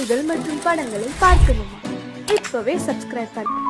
செய்திகள் மற்றும் படங்களை பார்க்கணுமா? இப்பவே சப்ஸ்கிரைப் பண்ணு.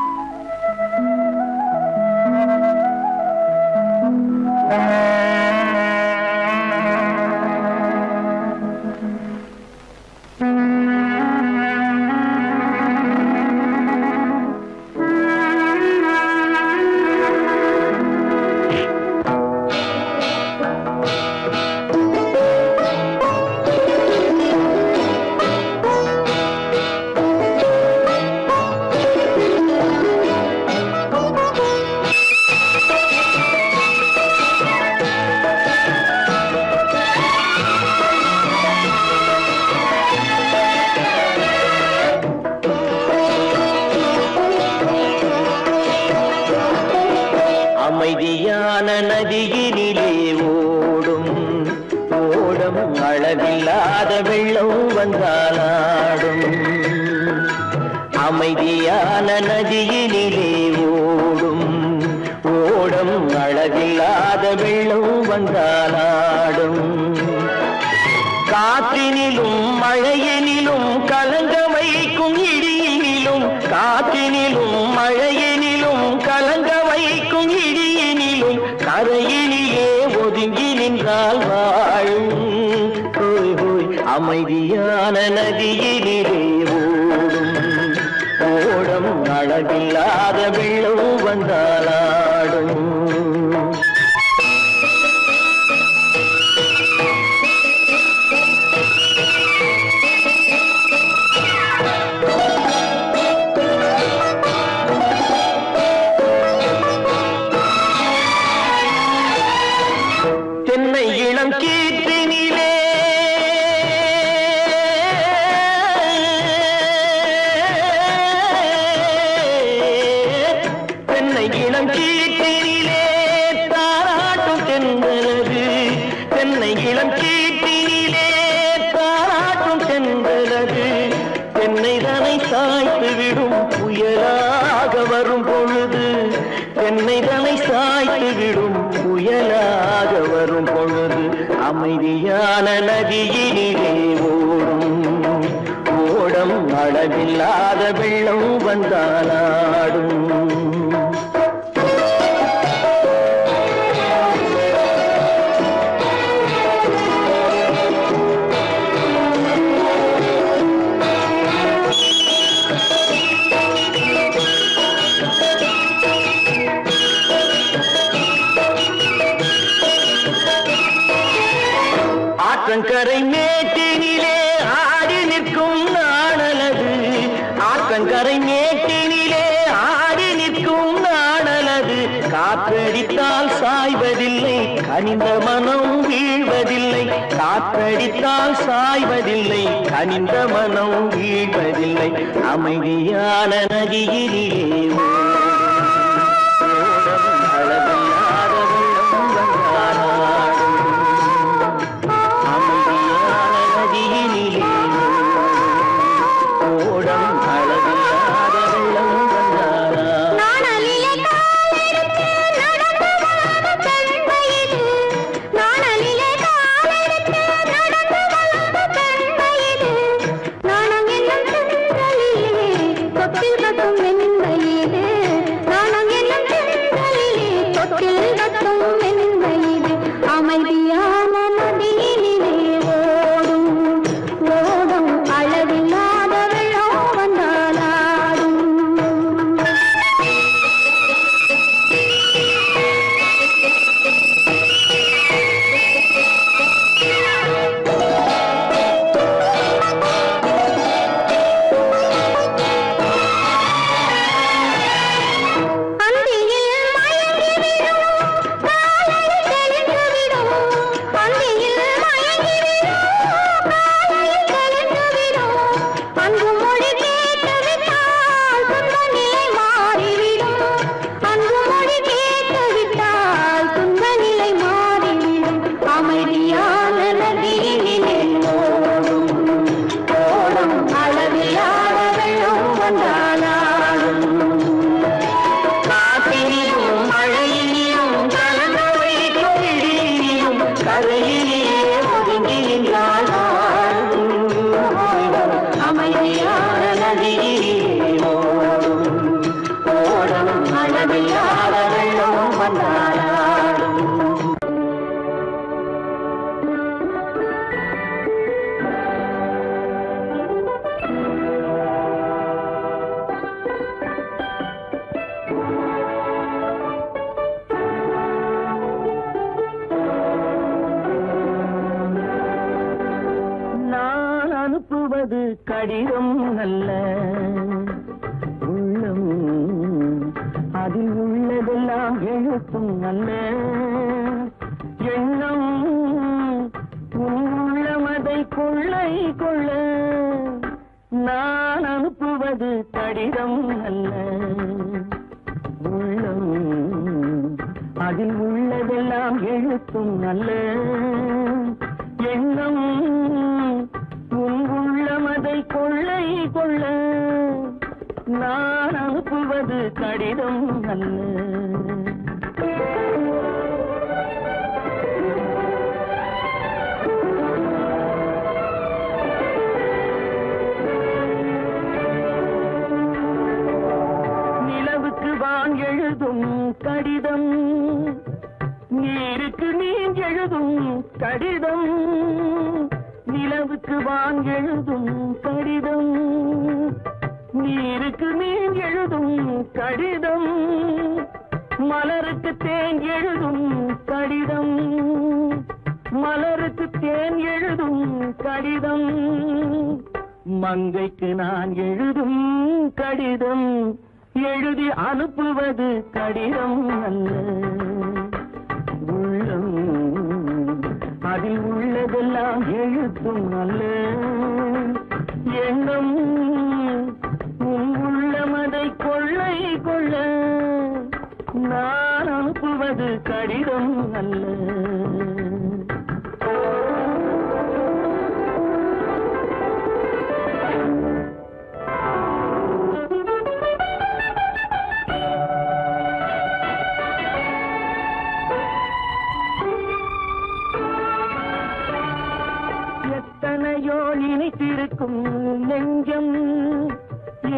அமைதியான நதியினிலே ஓடும் ஓடம் அளவில்லாத வெள்ளம் வந்தாலாடும். அமைதியான நதியினிலே ஓடும் ஓடம் அளவில்லாத வெள்ளம் வந்தாலாடும். காற்றினிலும் மழையினிலும் கலங்க வைக்கும் இடியினிலும், காற்றினிலும் மழையினிலும் கலங்க வைக்கும் இடியினிலும், கரையினிலே ஒதுங்கி நின்றால் வாழும். அமைதியான நதியினிலே ஓடும் ஓடம் அளவில்லாத வெள்ளம் வந்தாலாடும். தென்னை இளம் கீற்றினிலே தென்னை இளம் கீற்றினிலே தாராட்டும் தென்றலது. தென்னை இளம் கீற்றினிலே தாராட்டும் தென்றலது. தென்னை தனை சாய்த்து விடும் புயலாக வரும் பொழுது, தென்னை தனை சாய்த்து விடும் புயலாக வரும் பொழுது, அமைதியான நதியினிலே ஓடும் ஓடம் அளவில்லாத வெள்ளம் வந்தாலாடும். ஆற்றங்கரை மேட்டினிலே ஆடி நிற்கும் நாணலது. ஆற்றங்கரை மேட்டினிலே ஆடி நிற்கும் நாணலது. காற்றடித்தால் சாய்வதில்லை, கனிந்த மனம் வீழ்வதில்லை. காற்றடித்தால் சாய்வதில்லை, கனிந்த மனம் வீழ்வதில்லை. அமைதியான நதியினிலே கரையிலே ஒதுங்கி நின்றாள் அமைதி அனுப்புவது கடிதம் அல்ல உள்ளம் அதில் உள்ளதெல்லாம் எழுத்தும் அல்ல எண்ணம் உள்ளமதை கொள்ளை கொள்ள நான் அனுப்புவது கடிதம் அல்ல உள்ளம் அதில் உள்ளதெல்லாம் எழுத்தும் அல்ல எண்ணம் உள்ளமதை கொள்ளை கொள்ள நான் அனுப்புவது கடிதம் அல்ல எழுதும் கடிதம் நீருக்கு நீர் எழுதும் கடிதம் நிலவுக்கு வான் எழுதும் கடிதம் நீருக்கு நீர் எழுதும் கடிதம் மலருக்கு தேன் எழுதும் கடிதம் மலருக்கு தேன் எழுதும் கடிதம் மங்கைக்கு நான் எழுதும் கடிதம் எழுதி அனுப்புவது கடிதம் அல்ல உள்ளம் அதில் உள்ளதெல்லாம் எழுத்தும் அல்ல எண்ணம் உள்ளமதை கொள்ளை கொள்ள நான் அனுப்புவது கடிதம் அல்ல நினைத்திருக்கும் நெஞ்சம்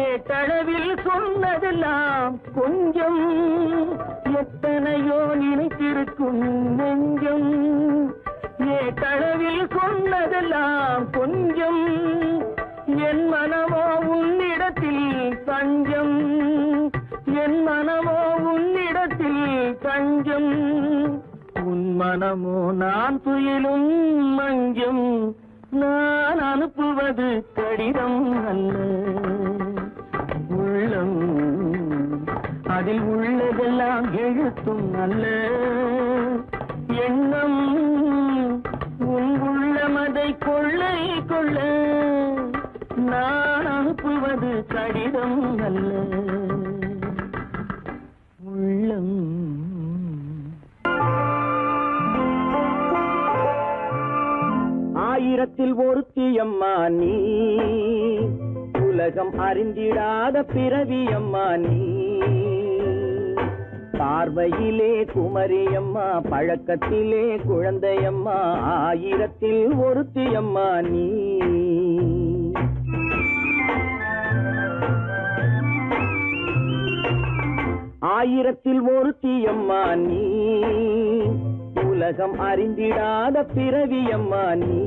ஏட்டளவில் சொன்னதெல்லாம் கொஞ்சம் எத்தனையோ நினைத்திருக்கும் நெஞ்சம் ஏட்டளவில் சொன்னதெல்லாம் கொஞ்சம் என் மனமோ உன்னிடத்தில் தஞ்சம் என் மனமோ உன்னிடத்தில் தஞ்சம் உன் மனமோ நான் துயிலும் மஞ்சம் நான் அனுப்புவது கடிதம் அல்ல உள்ளம் அதில் உள்ளதெல்லாம் எழுத்தும் அல்ல எண்ணம் உன் உள்ளமதை கொள்ளை கொள்ள நான் அனுப்புவது கடிதம் அல்ல உள்ளம் ஆயிரத்தில் ஒருத்தியம்மா நீ உலகம் அறிந்திடாத பிறவியம்மா நீ பார்வையிலே குமரியம்மா பழக்கத்திலே குழந்தையம்மா ஆயிரத்தில் ஒருத்தியம்மா நீ ஆயிரத்தில் ஒருத்தியம்மா நீ உலகம் அறிந்திடாத பிறவியம்மா நீ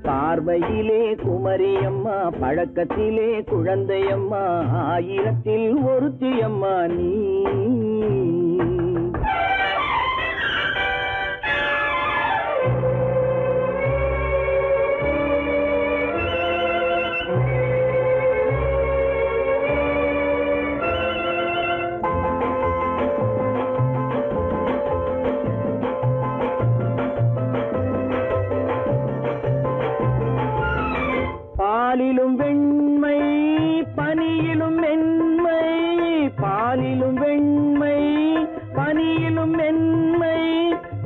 பார்வையிலே குமரியம்மா பழக்கத்திலே குழந்தையம்மா ஆயிரத்தில் ஒருத்தியம்மா நீ பாலிலும் வெண்மை பனியிலும் மென்மை பாலிலும் வெண்மை பனியிலும் மென்மை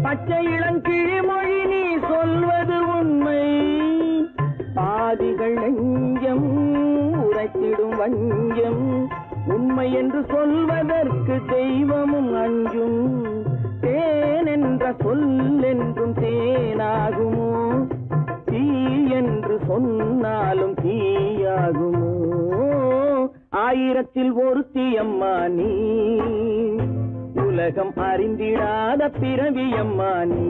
பச்சை இளங்கிழிமொழி நீ சொல்வது உண்மை பாதிகள் நெஞ்சம் உரைத்திடும் வஞ்சம் உண்மை என்று சொல்வதற்கு தெய்வமும் அஞ்சும் தேன் என்ற சொல் என்றும் தேனாகுமோ தீ என்று சொன்னாலும் தீயாகுமோ ஆயிரத்தில் ஒருத்தியம்மா நீ உலகம் அறிந்திடாத பிறவியம்மா நீ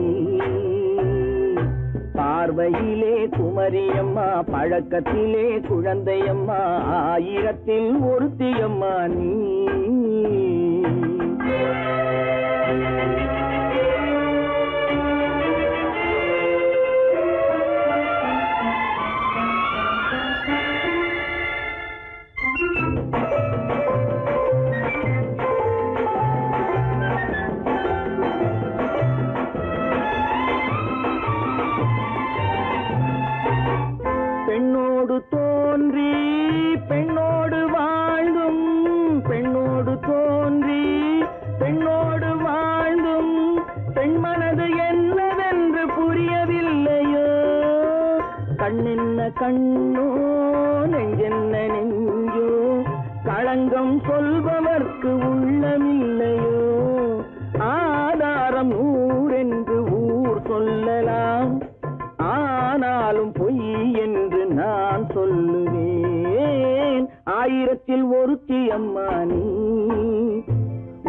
பார்வையிலே குமரியம்மா பழக்கத்திலே குழந்தையம்மா ஆயிரத்தில் ஒருத்தியம்மா நீ பெண்ணோடு தோன்றி பெண்ணோடு வாழ்ந்தும் பெண்ணோடு தோன்றி பெண்ணோடு வாழ்ந்தும் பெண் மனது என்னவென்று புரியவில்லையோ கண்ணென்ன கண்ணோ நெஞ்சென்ன நெஞ்சோ களங்கம் சொல்பவர்க்கு உள்ளமில்லையோ ஆதாரம் ஊரென்று ஊர் சொல்லலாம் ஆனாலும் பொய் என்று நான் சொல்லுவேன் ஆயிரத்தில் ஒருத்தி அம்மா நீ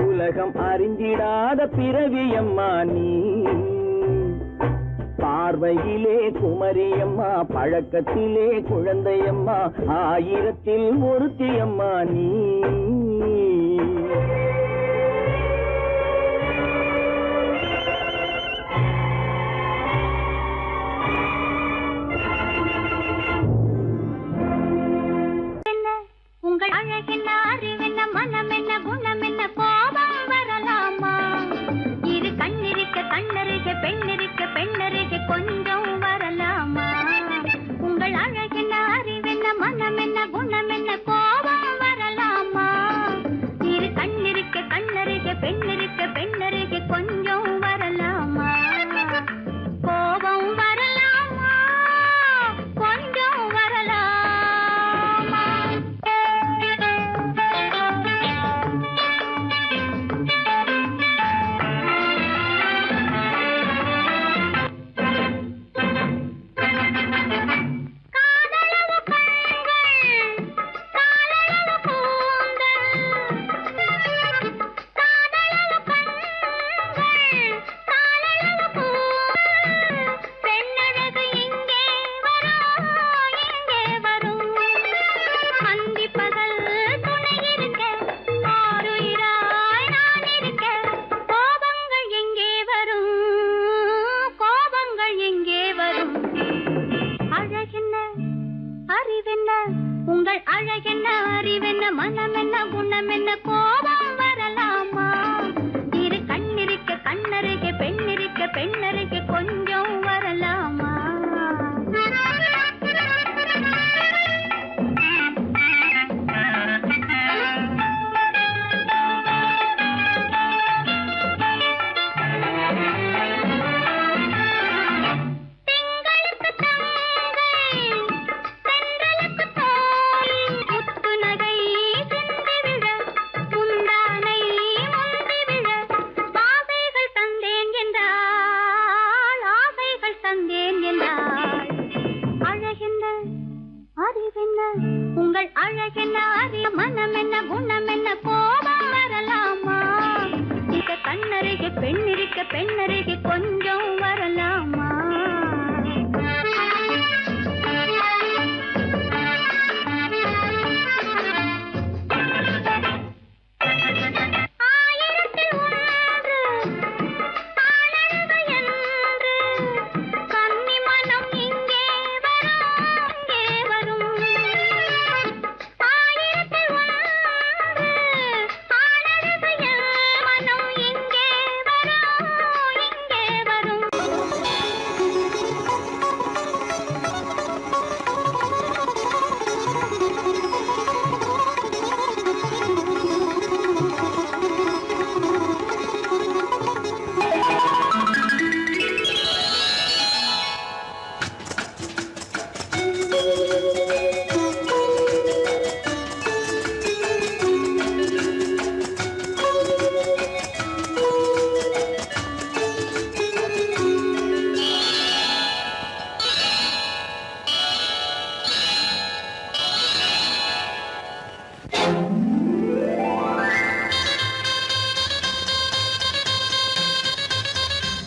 உலகம் அறிந்திடாத பிறவி அம்மா நீ பார்வையிலே குமரியம்மா பழக்கத்திலே குழந்தையம்மா ஆயிரத்தில் ஒருத்தி அம்மா நீ உங்கள் அழகென்ன அறிவென்ன மனம் என்ன குணம் என்ன கோபம் வரலாமா இரு கண்ணிருக்க கண்ணருக பெண்ணிருக்க பெண்ணருக கொஞ்சம் வரலாமா உங்கள் அழகென்ன அறிவென்ன மனம் என்ன குணம் என்ன கோபம் வரலாமா இரு கண்ணிருக்க கண்ணருக பெண்ணிருக்க பெண்ணருக கொஞ்சம் வரலாமா கோபம் வரலாமா கொஞ்சம் வரலாமா உங்கள் அழகென்ன அறிவென்ன மனம் என்ன குணம் என்ன கோபம் வரலாமா இரு கண்ணிருக்க கண்ணருக பெண்ணிருக்க பெண்ணருக கொஞ்சம் வரலாமா உங்கள் அழகென்ன அறி மனம் என்ன குணம் என்ன கோபம் வரலாமா இத கண்ணருக பெண்ணிருக்க பெண்ணருக கொஞ்சம் வரலாமா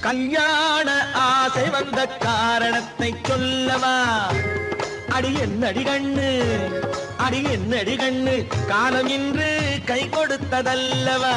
கல்யாண ஆசை வந்த காரணத்தை சொல்லவா அடி என்னடி கண்ணு அடி என்னடி கண்ணு காலம் இன்று கை கொடுத்ததல்லவா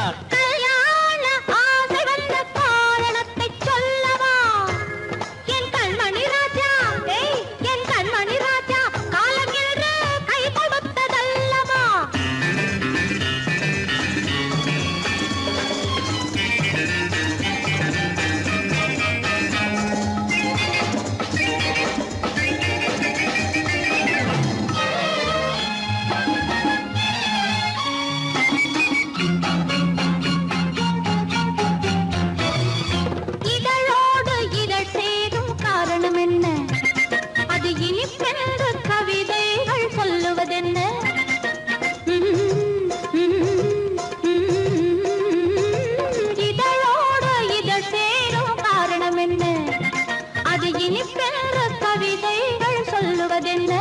கொடுப்பதென்ன?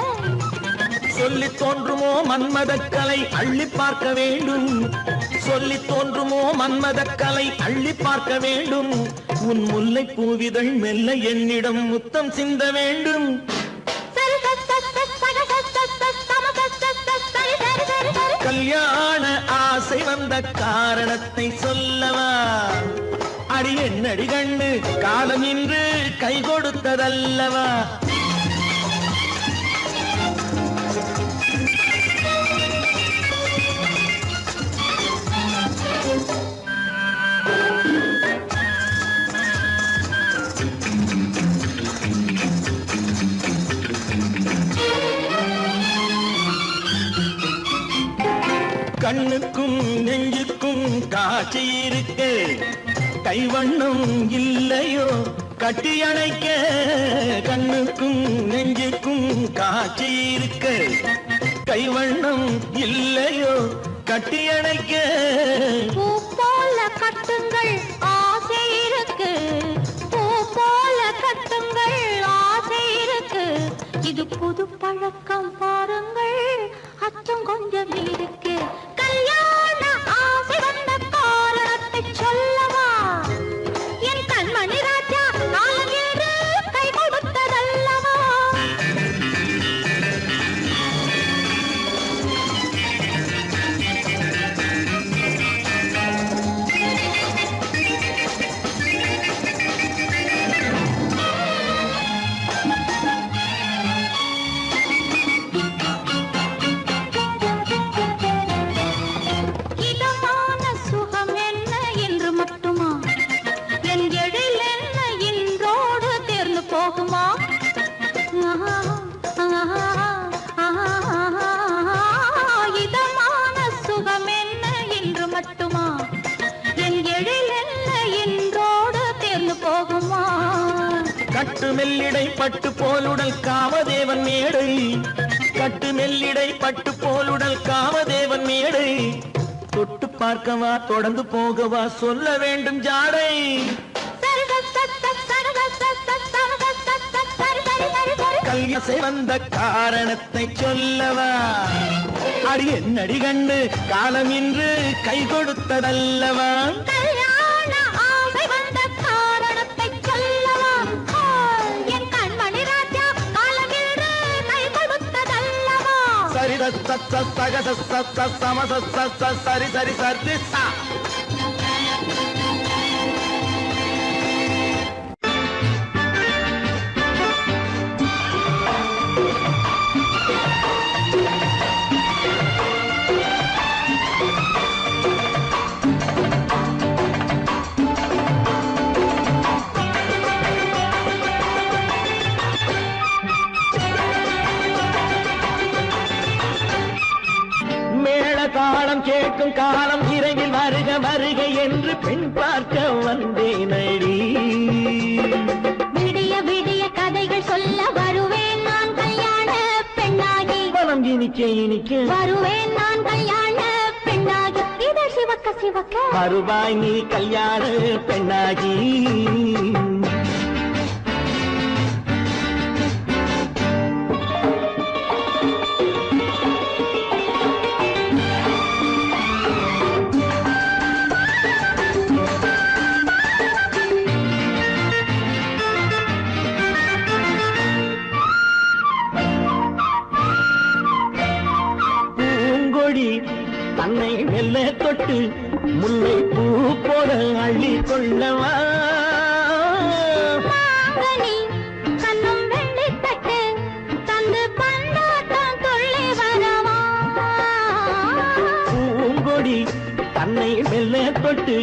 சொல்லி தோன்றுமோ மன்மதக்கலை அள்ளி பார்க்க வேண்டும், சொல்லி தோன்றுமோ மன்மதக்கலை அள்ளி பார்க்க வேண்டும். உன் முல்லை பூவிதழ் மெல்ல என்னிடம் முத்தம் சிந்த வேண்டும். கல்யாண ஆசை வந்த காரணத்தை சொல்லவா? அடி என்னடி கண்ணு காலம் இன்று கை கொடுத்ததல்லவா? கண்ணுக்கும் நெஞ்சுக்கும் காட்சி இருக்கு, கைவண்ணம் இல்லையோ கட்டி அணைக்க. கண்ணுக்கும் நெஞ்சுக்கும் காட்சி இருக்கு, கைவண்ணம் இல்லையோ கட்டி அணைக்க. பூ போல கட்டுங்கள் ஆசை இருக்கு, பூ போல கட்டுங்கள் ஆசை இருக்கு. இது புது பழக்கம் பாருங்கள், அச்சம் கொஞ்சம் இருக்கு. கல்யாண ஆசை வந்த காரணத்தை சொல்லவா? என் கண்மணி ராஜா காலம் என்று கை கொடுத்ததல்லவா? இதமான சுகம் என்ன என்று மட்டுமா? என் எழில் என்ன இன்றோடு தேர்ந்து போகுமா? இதமான சுகம் என்ன என்று மட்டுமா? என் எழில் என்ன இன்றோடு தேர்ந்து போகுமா? கட்டு மெல்லிடை பட்டு போலுடல் காமதேவன் மேடை, கட்டு மெல்லிடை பட்டு போலுடல் காமதேவன் மேடை. தொட்டு பார்க்கவா தொடர்ந்து போகவா சொல்ல வேண்டும் ஜாடை. கல்யாண வந்த காரணத்தை சொல்லவா? அடி என்னடி கண்டு காலம் இன்று கை கொடுத்ததல்லவா? கல்யாண ஆசை வந்த காரணத்தை சொல்லவா? என் கண்மணி ராஜா காலம் என்று கை கொடுத்ததல்லவா? சரி சக சம சரி சரி சரி சா. காலம் கேட்கும் காலம் விரைவில் வருக வருக என்று பெண் பார்க்க வந்தேனடி. விடிய விடிய கதைகள் சொல்ல வருவேன் நான் கல்யாண பெண்ணாகி. மனம் இனிக்க இனிக்க வருவேன் நான் கல்யாண பெண்ணாகி. இது சிவக்க சிவக்க வருவாய் நீ கல்யாண பெண்ணாகி. தன்னை மெல்ல தொட்டு முல்லை பூ போல அள்ளி கொள்ளவா? கண்ணும் வெள்ளி தட்டு தந்து பந்தாட்டம் துள்ளி வரவா? பூங்கொடி தன்னை மெல்ல தொட்டு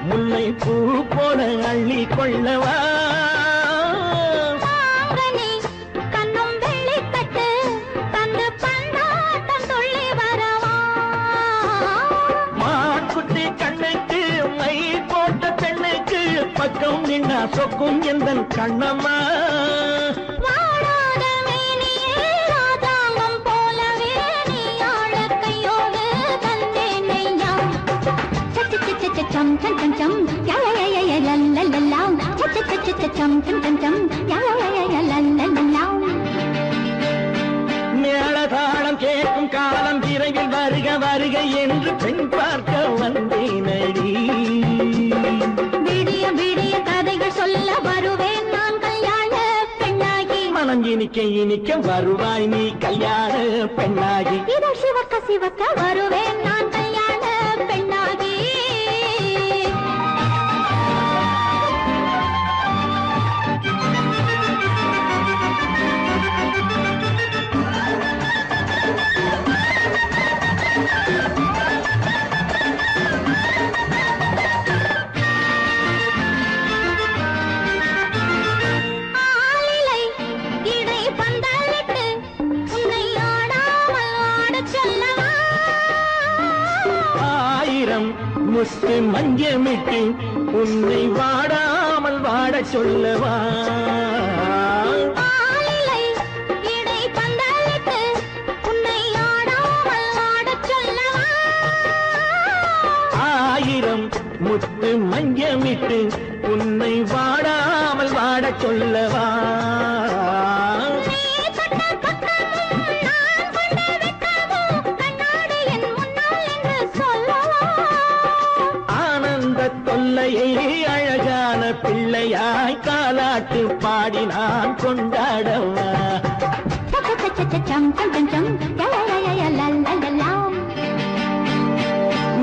முல்லை பூ போல அள்ளி கொள்ளவா? பக்கம் நின்னா சொக்கும் எந்தன் கண்ணம்மா. வாழாத மேனியே ராதாங்கம் போலவே நீ ஆழ கையோடு தந்தேனையா. சச்ச சச்ச சம் சம் சம் சம் யா யா யா யா லல்லல்லா. சச்ச சச்ச சம் சம் சம் சம் யா யா யா யா லல்லல்லா. விரைவில் வருக வருக என்று பெண் பார்க்க வந்தேனடி. விடிய விடிய கதைகள் சொல்ல வருவேன் நான் கல்யாண பெண்ணாகி. மனம் இனிக்க இனிக்க வருவாய் நீ கல்யாண பெண்ணாகி. இதழ் சிவக்க சிவக்க வருவேன் நான் கல்யாண பெண்ணாகி. ஆளிலை இடை பந்தலிட்டு உன்னை ஆடாமல் ஆடச் சொல்லவா. ஆயிரம் முத்து மஞ்சமிட்டு உன்னை வாடாமல் வாடச் சொல்லவா. ஆளிலை இடை பந்தலிட்டு உன்னை ஆடாமல் ஆடச் சொல்லவா. ஆயிரம் முத்து மஞ்சமிட்டு உன்னை வாடாமல் வாடச் சொல்லவா. நீ தொட்ட பக்கமும் நான் கொண்ட வெட்கமும் கண்ணாடி என் முன்னால் என்று சொல்லவா. ஆனந்த தொல்லையை அழகான பிள்ளையாய் காலாட்டு பாடி நான் கொண்டாடவா. சம் சம் சம் சம் லலலலலலலலலா.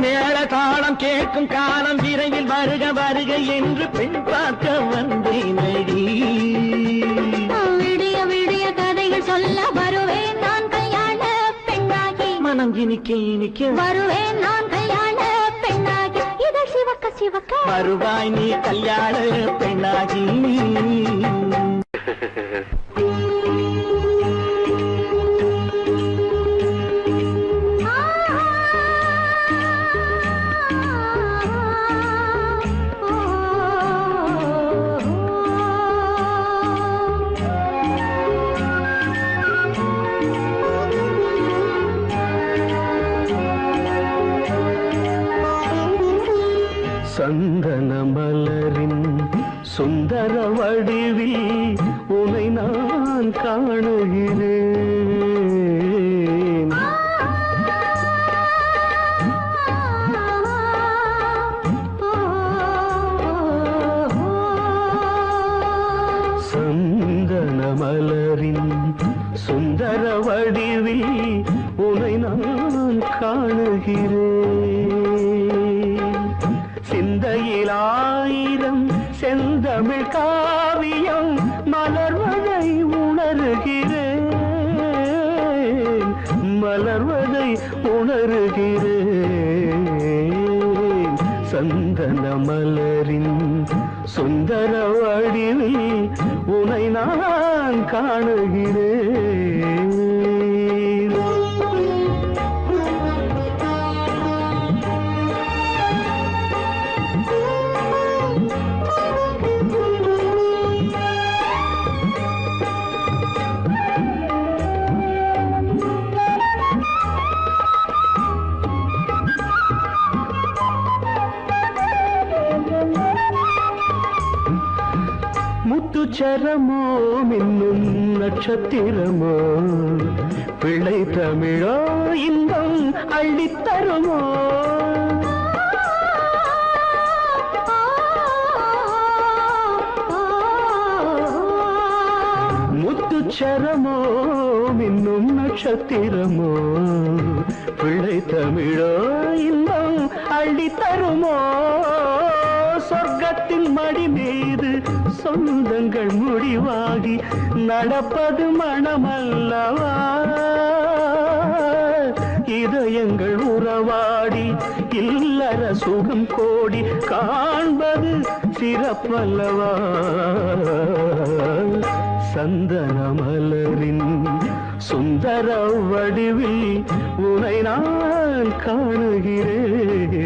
மேள தாளம் கேட்கும் காலம் விரைவில் வருக வருக என்று பெண் பார்க்க வந்தேனடி. விடிய விடிய கதைகள் சொல்ல வருவேன் நான் கல்யாண பெண்ணாகி. மனம் இனிக்க இனிக்க வருவேன் நான் கல்யாண பெண்ணாகி. இதழ் சிவக்க சிவக்க வருவாய் நீ கல்யாண பெண்ணாகி. சந்தன மலரின் சுந்தர வடிவில் உனை நான் காணுகிறேன். சந்தன மலரின் சுந்தர வடிவில் உனை நான் காணுகிறேன். சிந்தையில் ஆயிரம் செந்தமிழ் காவியம் மலர்வதை உணர்கிறேன். மலர்வதை உணர்கிறேன். சந்தன மலரின் சுந்தர வடிவில் உனை நான் காணுகிறேன். முத்துச்சரமோ மின்னும் நட்சத்திரமோ பிள்ளை தமிழோ இன்பம் அள்ளித்தருமோ. முத்துச்சரமோ மின்னும் நட்சத்திரமோ பிள்ளை தமிழோ இன்பம் அள்ளித்தருமோ. சொர்க்கத்தின் மடி மீது சொந்தங்கள் முடிவாகி நடப்பது மனமல்லவா. இதயங்கள் உறவாடி இல்லற சுகம் கோடி காண்பது சிறப்பல்லவா. சந்தன மலரின் சுந்தர வடிவில் உனை நான் காணுகிறேன்.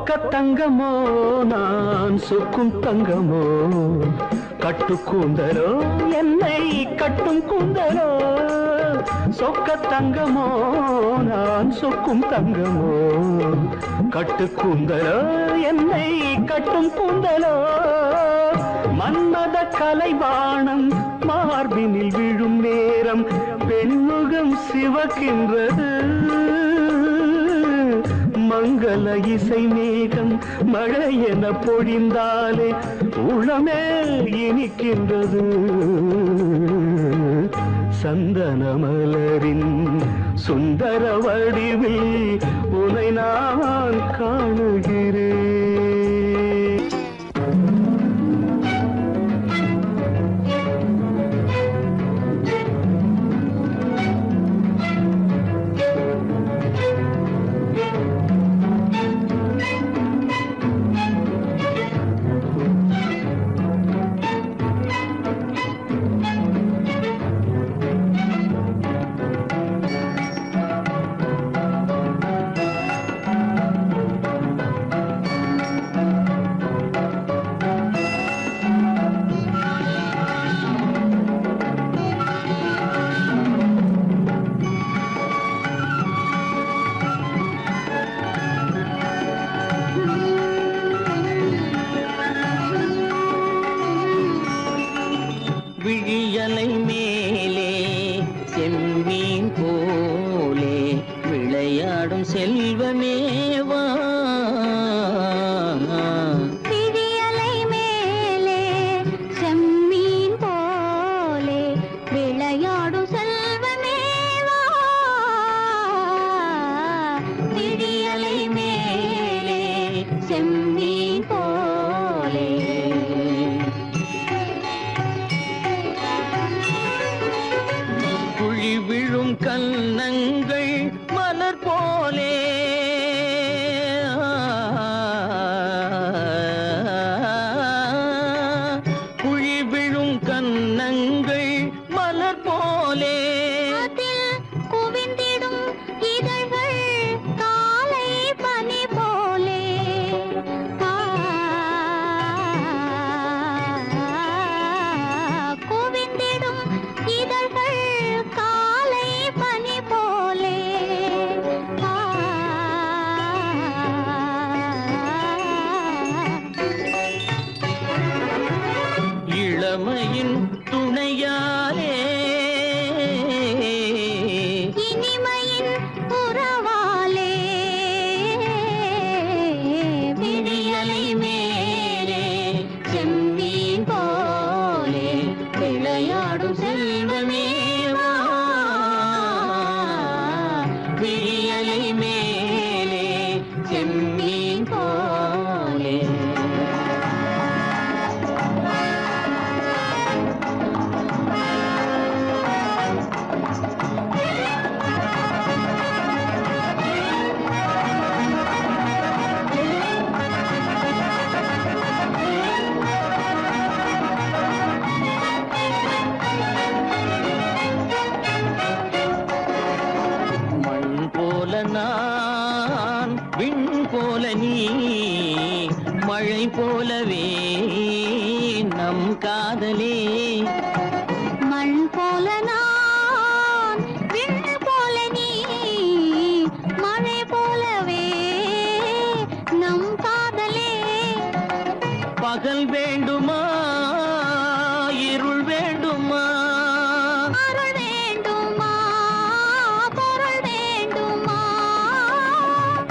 சொக்க தங்கமோ நான் சொக்கும் தங்கமோ கட்டு கூந்தலோ என்னை கட்டும் கூந்தலோ சொக்க தங்கமோ நான் சொக்கும் தங்கமோ கட்டு கூந்தலோ என்னை கட்டும் கூந்தலோ மன்மத கலைவாணம் மார்பினில் விழும் நேரம் பெண்முகம் சிவக்கின்றது மங்கள இசை மேகம் மழை என பொழிந்தாலே உளமே இனிக்கின்றது சந்தன மலரின் சுந்தர வடிவில் உனை நான் காணுகிறேன். விழியலை மேலே செம்மீன் போலே விளையாடும் செல்வமேவா விழியலை மேலே செம்மீன் போலே விளையாடும் செல்வமேவா விழியலை மேலே செம்மீன் போலே குழி விழும் கன்னங்கள் மலர் போலே குழி விழும் கன்னங்கள் மலர் போலே அதில் குவிந்திடும் இதழ்கள் காலை பனி போலே குவிந்திடும் இதழ்கள் காலை பனி போலே இளமையின் துணையாலே இனிமையின் உறவாலே விழியலை மேலே செம்மீன் போலே விளையாடும் செல்வமேவா விழியலை மேலே செம்மீன் போலே மண் போல நான் விண் போல நீ மழை போலவே நம் காதலே மண் போல நான் விண் போல நீ மழை போலவே நம் காதலே பகல் வேண்டுமா இருள் வேண்டுமா அருள் வேண்டுமா பொருள் வேண்டுமா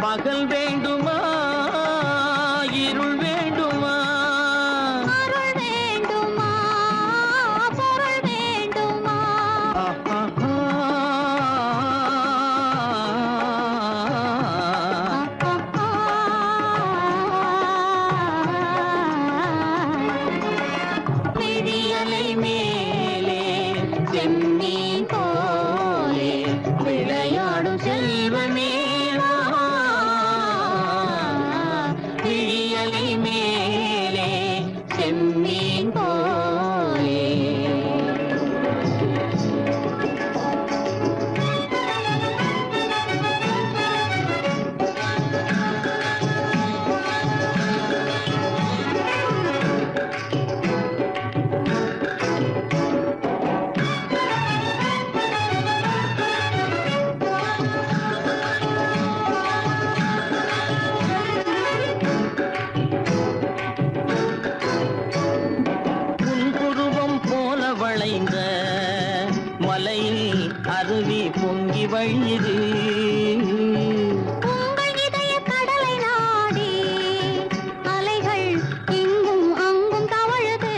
பகல் வேண்டுமா இருள் வேண்டுமா அருள் வேண்டுமா பொருள் வேண்டுமா விழியலை மேலே செம்மீன் போலே விளையாடும் செல்வமேவா விழியலை மேலே செம்மீன் போலே நிறைந்த மலையில் அருவி பொங்கி வழியுது. உங்கள் இதய கடலை நாடி அலைகள் இங்கும் அங்கும் தவழுது.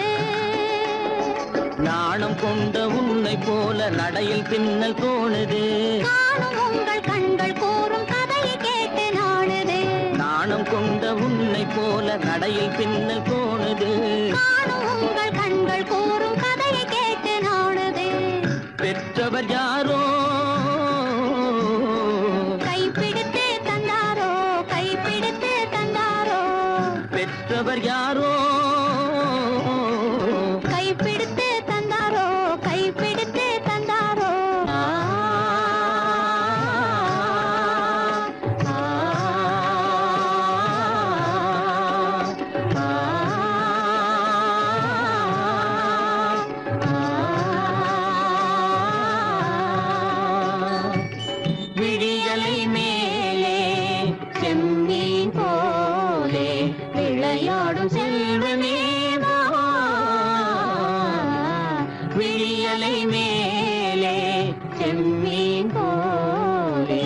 நாணம் கொண்ட உன்னை போல நடையில் பின்னல் தோணுது. காணும் உங்கள் கண்கள் கூறும் கதையை கேட்டு நாடுது. நாணம் கொண்ட உன்னை போல நடையில் பின்னல் தோணுது. காணும் உங்கள் கண்கள் கூறும் கதையை கேட்டு நாடுது. பெற்றவர் யாரோ கைப்பிடித்து தந்தாரோ கைப்பிடித்து தந்தாரோ. பெற்றவர் யாரோ கைப்பிடித்து தந்தாரோ கைப்பிடித்து தந்தாரோ. விழியலை மேலே செம்மீன் போலே விளையாடும் செல்வமே வா. விழியலை மேலே செம்மீன் போலே.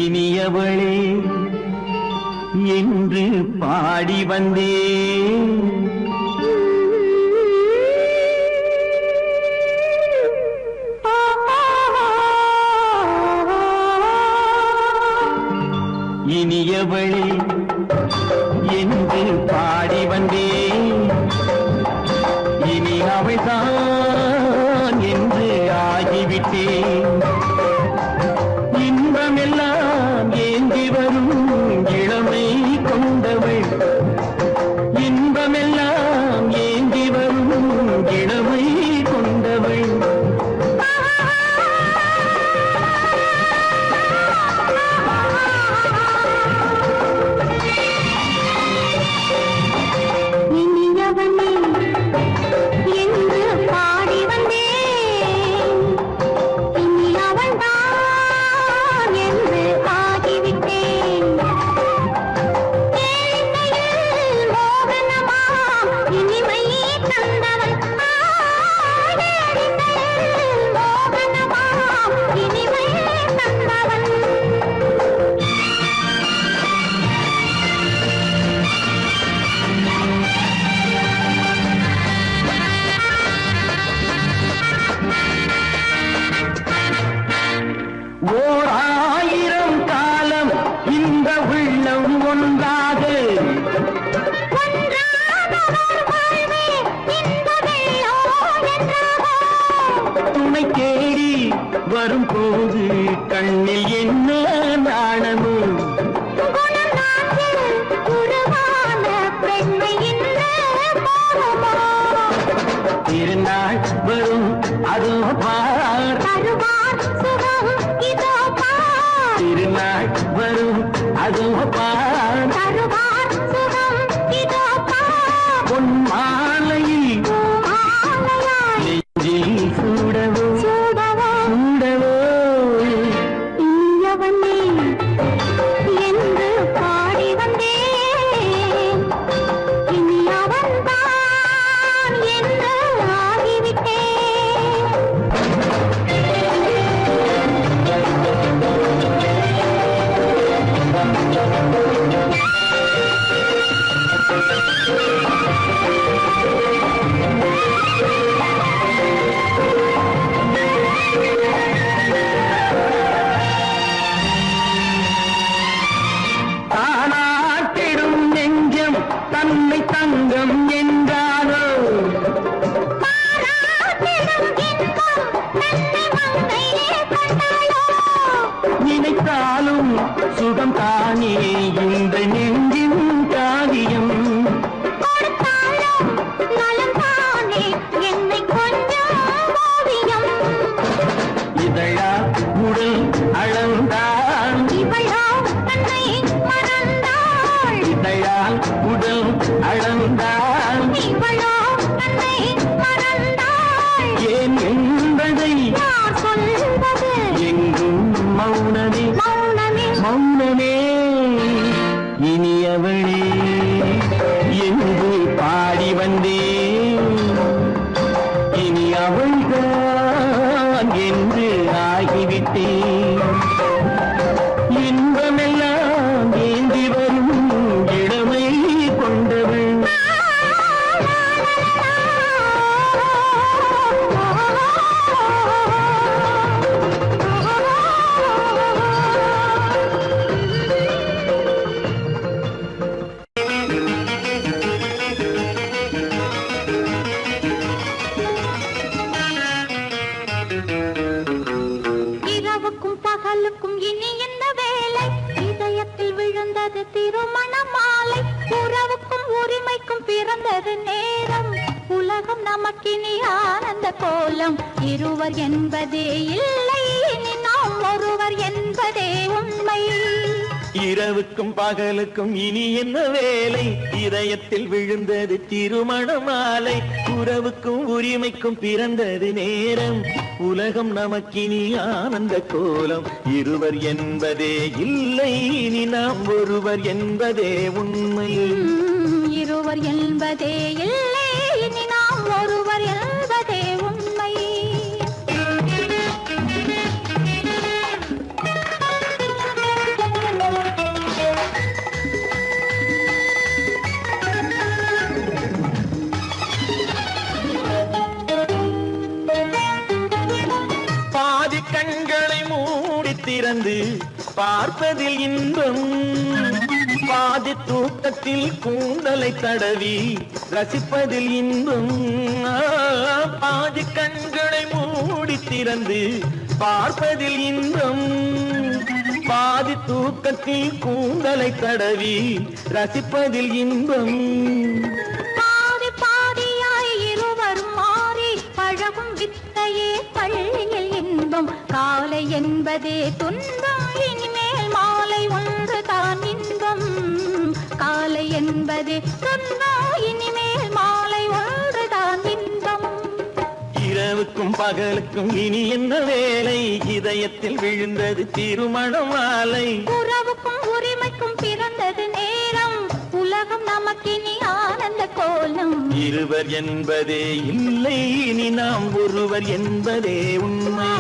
இனியவளே என்று பாடி வந்தேன். இனியவளே என்று பாடி வந்தேன். இனி அவள்தான் என்று ஆகிவிட்டேன். இன்பமெல்லாம் ஏந்தி வரும் இளமை கொண்டவள். இன்பமெல்லாம் ஏந்தி வரும் இளமை கொண்டவள். இனியவனே என்று பாடி வந்தேன். இனி அவள்தான் என்று ஆகிவிட்டேன். கேளிக்கையில் மோகனமாம் இனிமை தந்தவள். கேளிக்கையில் மோகனமாம் இனிமை தந்தவள். ஓர் ஆயிரம் காலம் இந்த உள்ளம் ஒன்றாக துணை தேடி வரும்போது கண்ணில் என்ன நாணமோ. திருநாள் வரும் அதோ பார். திருநாள் வரும் அதோ பார். பொன் மாலையில் நெஞ்சில் சூடவோ சூடவோ. என்று பாடி வந்தேன். இனி அவன்தான் என்று ஆகிவிட்டேன். தானாட்டிடும் நெஞ்சம் தன்னை தங்கம் என்றாரோ. நினைத்தாலும் சுகம் தானே இந்த நெஞ்சின் காரியம். கொடுத்த அளந்தான் இவளோ தன்னை மறந்தாள் ஏன் என்பதை யார் சொல்வது எங்கும் மௌனமே மௌனமே மௌனமே இனியவளே என்று பாடி வந்தேன் இனி அவள்தான் என்று ஆகிவிட்டேன் இன்பமெல்லாம் ஏந்தி வரும் இளமை கொண்டவள் இரவுக்கும் பகலுக்கும் இனி என்ன வேலை இதயத்தில் விழுந்தது திருமண மாலை உறவுக்கும் உரிமைக்கும் பிறந்தது நேரம் உலகம் நமக்கினி ஆனந்த கோலம் இருவர் என்பதே இல்லை இனி நாம் ஒருவர் என்பதே உண்மை இரவுக்கும் பகலுக்கும் இனி என்ன வேலை இதயத்தில் விழுந்தது திருமண மாலை உறவுக்கும் உரிமைக்கும் பிறந்தது நேரம் உலகம் நமக்கினி ஆனந்த கோலம் இருவர் என்பதே இல்லை இனி நாம் ஒருவர் என்பதே உண்மை இருவர் என்பதே இல்லை இனி நாம் ஒருவர் என்பதே உண்மை பாதி கண்களை மூடி திறந்து பார்ப்பதில் இன்பம் பாதி தூக்கத்தில் கூந்தலை தடவி ரசிப்பதில் இன்பம் பாதி கண்களை மூடி திறந்து பார்ப்பதில் இன்பம் பாதி தூக்கத்தில் கூந்தலை தடவி ரசிப்பதில் இன்பம் பாதி பாதியாய் இருவரும் மாறி பழகும் வித்தையே பள்ளியில் இன்பம் காலை என்பதே துன்பம் இனிமேல் மாலை ஒன்று தான் இன்பம் காலை என்பதே துன்பம் இனிமேல் மாலை ஒன்று தான் இன்பம் இரவுக்கும் பகலுக்கும் இனி என்ன வேலை இதயத்தில் விழுந்தது திருமண மாலை உறவுக்கும் உரிமைக்கும் பிறந்தது நேரம் உலகம் நமக்கினி ஆனந்த கோலம் இருவர் என்பதே இல்லை இனி நாம் ஒருவர் என்பதே உண்மை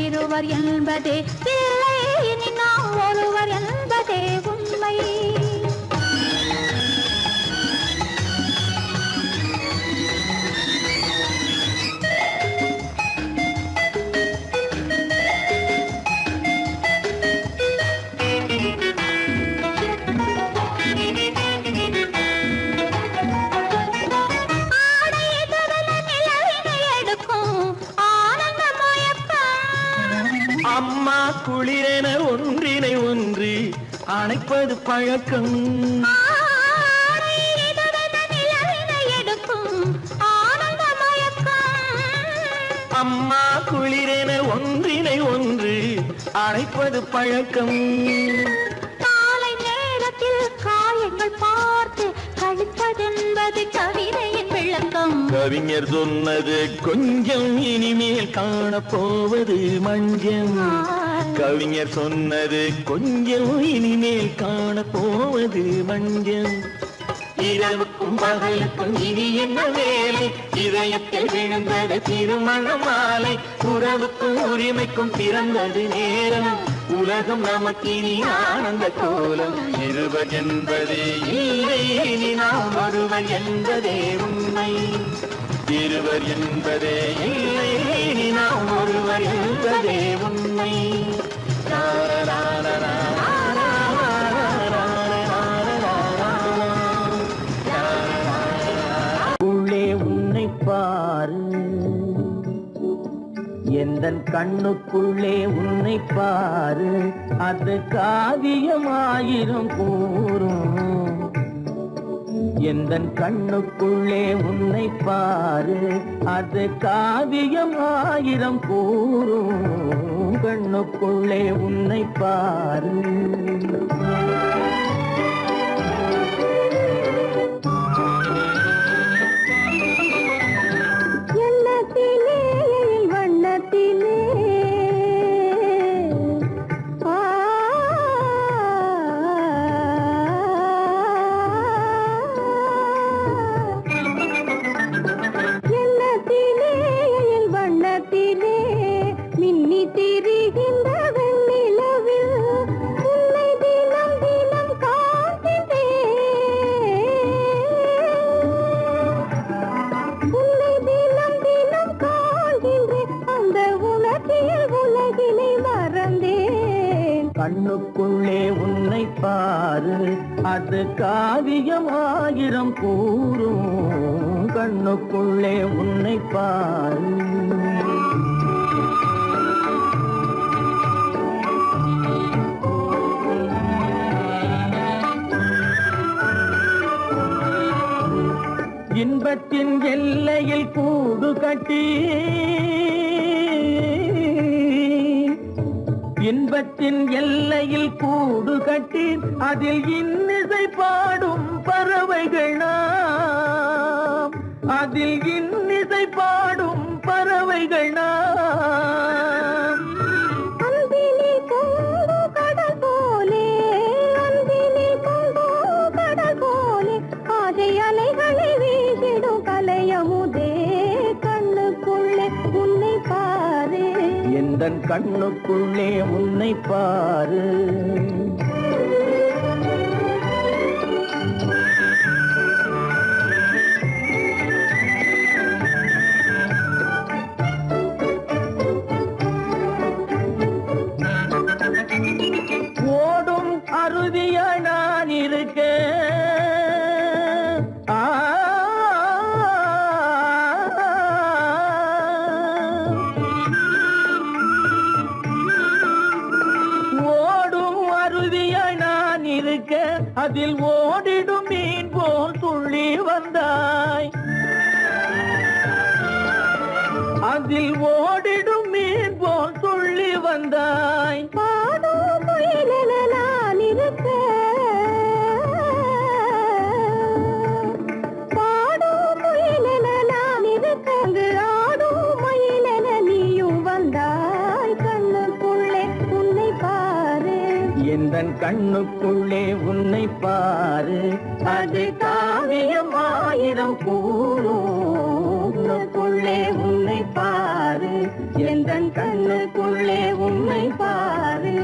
இருவர் என்பதே இல்லை இனி நாம் ஒருவர் என்பதே உண்மை அம்மா குளிரென ஒன்றினை ஒன்று அணைப்பது பழக்கம் அம்மா குளிரென ஒன்றினை ஒன்று அணைப்பது பழக்கம் காலை நேரத்தில் காயங்கள் பார்த்து கழிப்பதென்பது கவிதையின் விளக்கம் கவிஞர் சொன்னது கொஞ்சம் இனிமேல் காணப்போவது மஞ்சம் கவிஞர் சொன்னது கொஞ்சம் இனிமேல் காணப்போவது மஞ்சம் இரவுக்கும் பகலுக்கும் இனி என்ன வேலை இதயத்தில் விழுந்தது திருமண மாலை உறவுக்கும் உரிமைக்கும் பிறந்தது நேரம் உலகம் நமக்கினி ஆனந்த கோலம் இருவர் என்பதே இல்லை இனி நாம் ஒருவர் என்பதே உண்மை இருவர் என்பதே இல்லை இனி நாம் ஒருவர் என்பதே உண்மை உள்ளே உன்னை பாரு எந்தன் கண்ணுக்குள்ளே உன்னை பாரு அது காவியமாயிரம் கூறும் எந்தன் கண்ணுக்குள்ளே உன்னை பாரு அது காவியமாயிரம் கூறும் கண்ணுக்குள்ளே உன்னை பாரு கண்ணுக்குள்ளே உன்னை பாரு, அது காவியம் ஆயிரம் கூறும். கண்ணுக்குள்ளே உன்னை பாரு. இன்பத்தின் எல்லையில் கூடு கட்டி, இன்பத்தின் எல்லையில் கூடு கட்டி, அதில் இன்னிசை பாடும் பறவைகள் நாம், அதில் இன்னிசை பாடும் பறவைகள் நாம். அன்பிலே பொங்கு கடல் போலே, அன்பிலே பொங்கு கடல் போலே, ஆசை அலைகளை வீசிடும் கலையமுதே, கண்ணுக்குள்ளே உன்னை பாரு, எந்தன் கண்ணுக்குள்ளே உன்னை பாரு. ஓடும் அருவியாய் நான் இருக்க, ஓடும் அருவியாய் நான் இருக்க, அதில் ஓடிடும் மீன் போல் துள்ளி வந்தாய், அதில் ஓடிடும் மீன் போல் துள்ளி வந்தாய். பாடும் குயிலென நான் இருக்க, பாடும் குயிலென நான் இருக்க, அங்கு ஆடும் மயிலென நீயும் வந்தாய், கண்ணுக்குள்ளே உன்னை பாரு, எந்தன் கண்ணுக்குள்ளே உன்னை பாரு, அது காவியம் ஆயிரம் கூறும். கண்ணுக்குள்ளே உன்னை பாரு, எந்தன் கண்ணுக்குள்ளே உன்னை பாரு.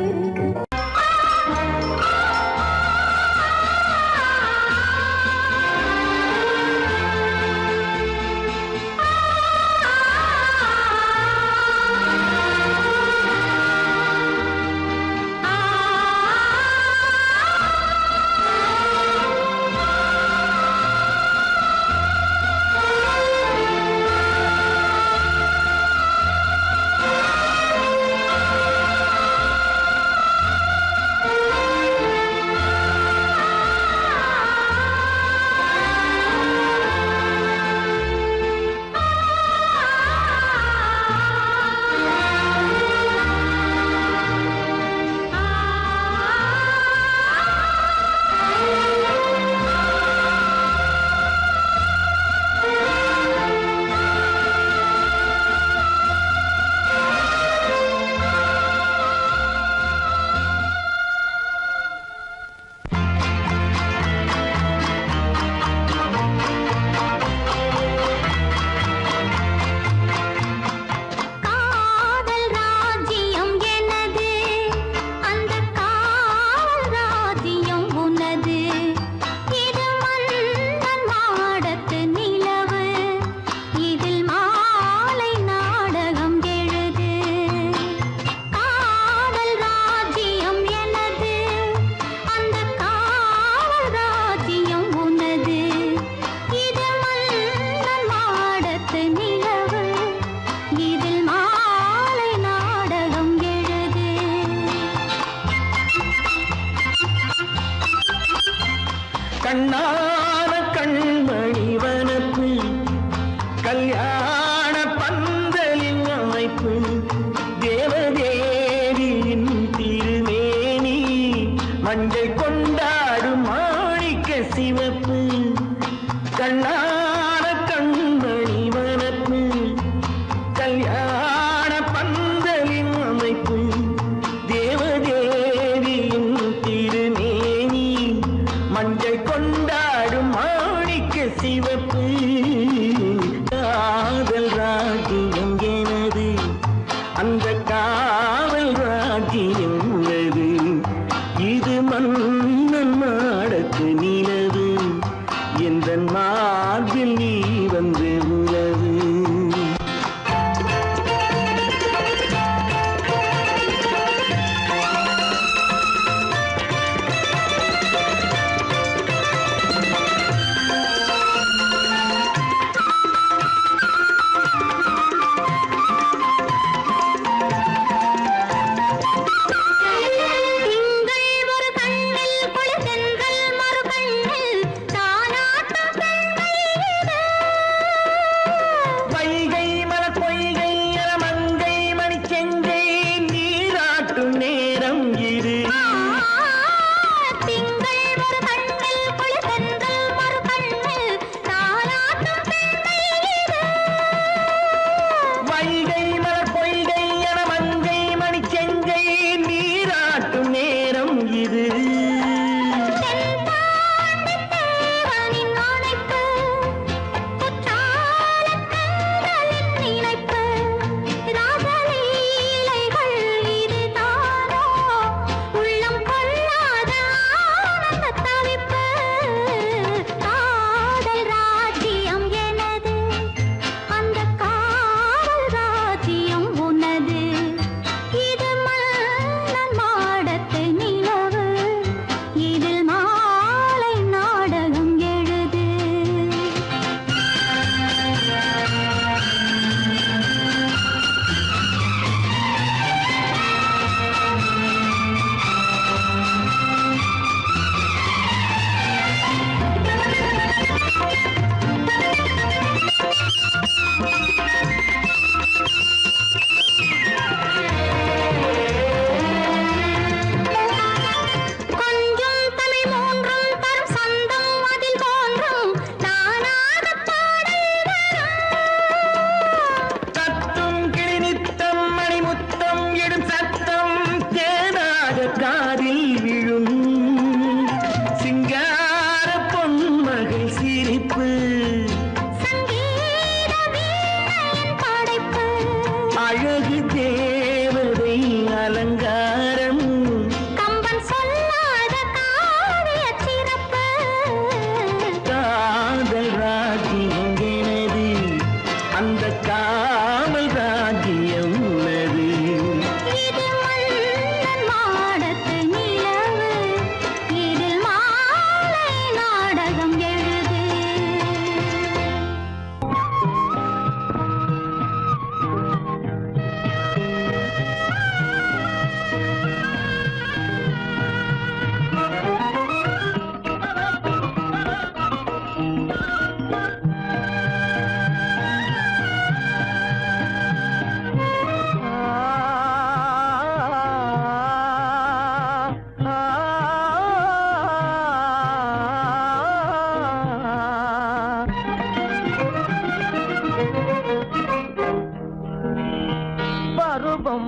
கண்ணான கண்மணி வனப்பு, கல்யாண பந்தலின் அமைப்பு, தேவதேவியின் திருமேனி, மஞ்சள் கொண்டாடும் மாணிக்க சிவப்பு. கண்ணான கண்மணி வனப்பு, கல்யாண பந்தலின் அமைப்பு, தேவதேவியின் திருமேனி, மஞ்சள் கொண்டாடும் மாணிக்க சிவப்பு. காதல் ராஜ்யம் எனது, அந்த காவல் ராஜ்யம் உள்ளது, இது மன்னன் நாடத்து நிலவு, எந்த மார்பில் நீ வந்து உலவு.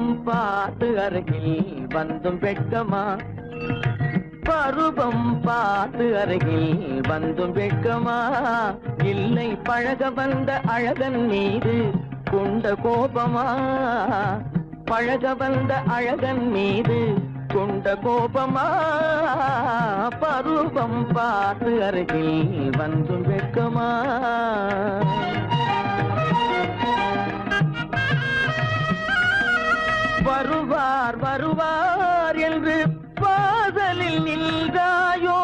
பருவம் பார்த்து அருகில் வந்தும் வெட்கமா பருவம் பார்த்து அருகில் வந்தும் வெட்கமா இல்லை பழக வந்த அழகன் மீது கொண்ட கோபமா பழக வந்த அழகன் மீது கொண்ட கோபமா பருவம் பார்த்து அருகில் வந்தும் வெட்கமா வருவார் வருவார் என்று வாசலில் நின்றாயோ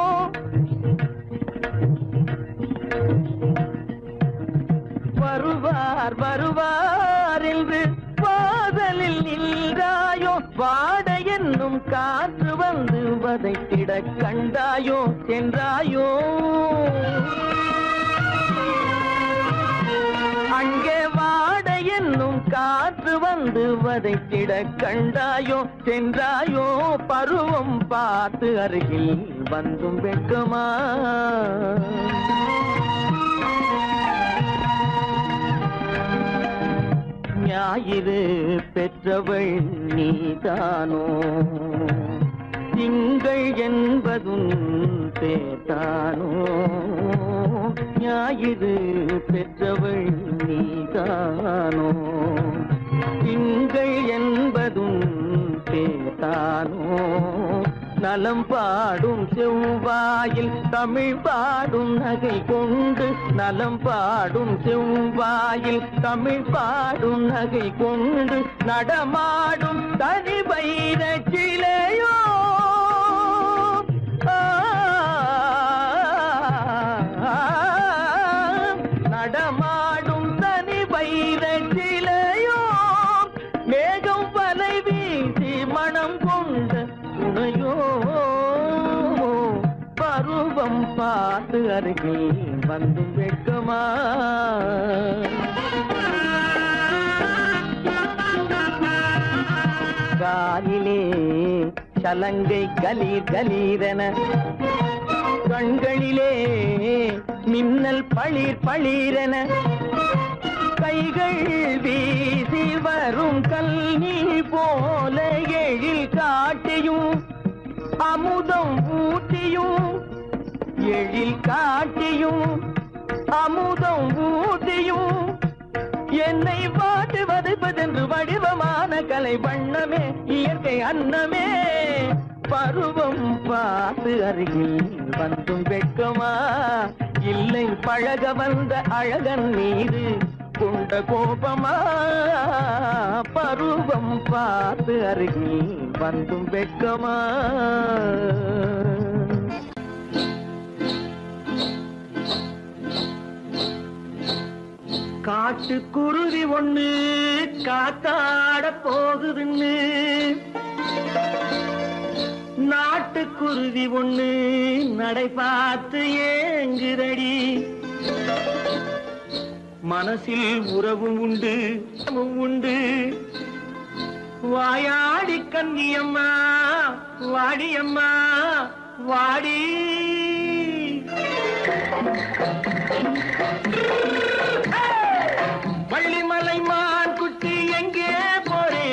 வருவார் வருவார் என்று வாசலில் நின்றாயோ வாட என்னும் காற்று வந்து வதைத்திட கண்டாயோ சென்றாயோ அங்கே வாட என்னும் காற்று வந்து வதைத்திட கண்டாயோ சென்றாயோ பருவம் பார்த்து அருகில் வந்தும் வெட்கமா ஞாயிறு பெற்றவள் நீதானோ திங்கள் என்பதும் பேத்தானோ ஞாயிறு பெற்றவள் நீதானோ திங்கள் என்பதும் பேத்தானோ நலம் பாடும் செவ்வாயில் தமிழ் பாடும் நகை கொண்டு நலம் பாடும் செவ்வாயில் தமிழ் பாடும் நகை கொண்டு நடமாடும் தனி வைர சிலையோ நடமாடும் தனி வைர சிலையோ மேகம் வலை வீசி மனம் கொண்ட துணையோ பருவம் பார்த்து அருகில் வந்தும் வெட்கமா காலிலே சலங்கை கலீர் கலீரென கண்களிலே மின்னல் பளிர் பளிரென கைகள் வீசி வரும் கல்வி போல எழில் காட்டியும் அமுதம் ஊட்டியும் எழில் காட்டியும் அமுதம் ஊட்டியும் என்னை பாட்டு வதைப்பதென்று வடிவமான கலை வண்ணமே இயற்கை அன்னமே பருவம் பார்த்து அருகில் வந்தும் வெட்கமா இல்லை பழக வந்த அழகன் மீது கொண்ட கோபமா பருவம் பார்த்து அருகில் வந்தும் வெட்கமா காட்டுக்குருவி ஒண்ணு காத்தாட போகுதுன்னு நாட்டுக்குருவி ஒண்ணு நடை பார்த்து ஏங்குதடி மனசில் உறவும் உண்டு உண்டு வாயாடி கன்னியம்மா வாடியம்மா வாடி வள்ளிமலை மான் குட்டி எங்கே போறே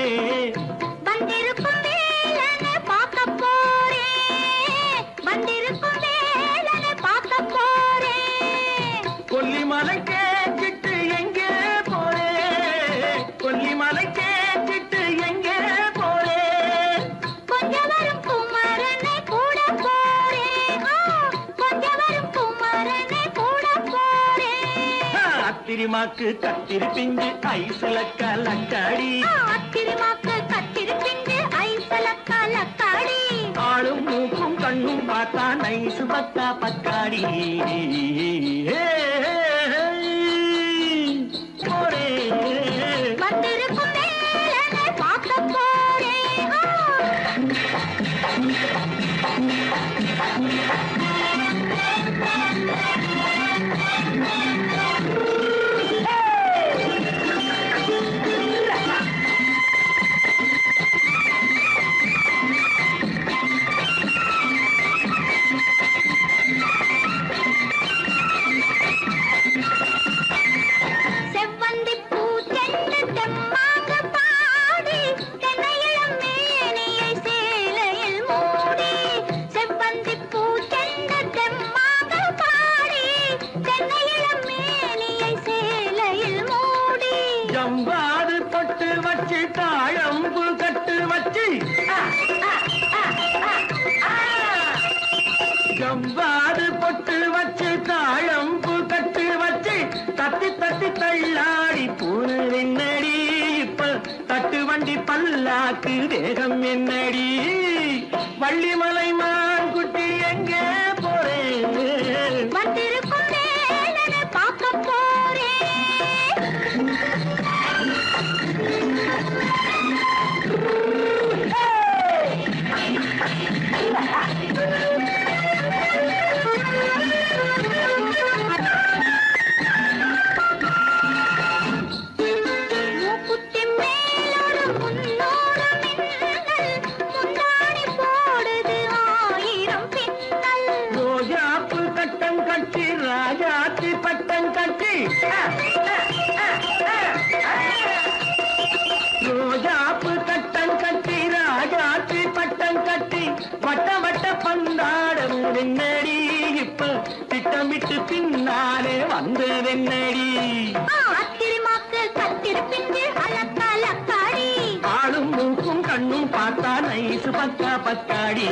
வந்திருக்கும் வேலனை பார்க்க போறேன் வந்திருக்கும் வேலனை பார்க்க போறேன் கொல்லிமலை கேட்டுட்டு எங்கே போறே கொல்லிமலை கேட்டுட்டு எங்கே போறே கொஞ்சம் வரும் குமரனை கூட போறேன் கொஞ்சம் வரும் குமரனை கூட போறேன் அத்திரிமாக்கு கத்திரி பிஞ்சு ஐசுல கலக்காடி அத்திரிமாக்கு கத்திரி பிஞ்சு ஐசுல கலக்காடி ஆளும் மூக்கும் கண்ணும் பார்த்தா நைசு பக்கா பக்காடி போரே வந்திருக்கும் வேலனை பார்க்க போறேன் பல்லாக்கு தேகம் என்னடி வள்ளிமலை மான் குட்டி எங்கே போறேன் வந்திருக்கும் வேலனை பார்க்க போறேன். மூக்குத்தி மேலோடு முன்னோடு மின்னல், முந்தாணி போடுது 1000 பின்னல். ரோஜாப்பு கட்டம் கட்டி ராஜாத்தி பட்டம் கட்டி ரோஜாப்பு கட்டம் கட்டி ராஜாத்தி பட்டம் கட்டி வட்ட வட்ட பந்தாடம் வெண்ணடி இப்ப திட்டமிட்டு பின்னாலே வந்ததென்னடி ஆத்திரமாக்கு கத்திருப்பின்று அலக்காடி ஆளும் மூக்கும் கண்ணும் பார்த்தா நைசு பக்கா பக்காடி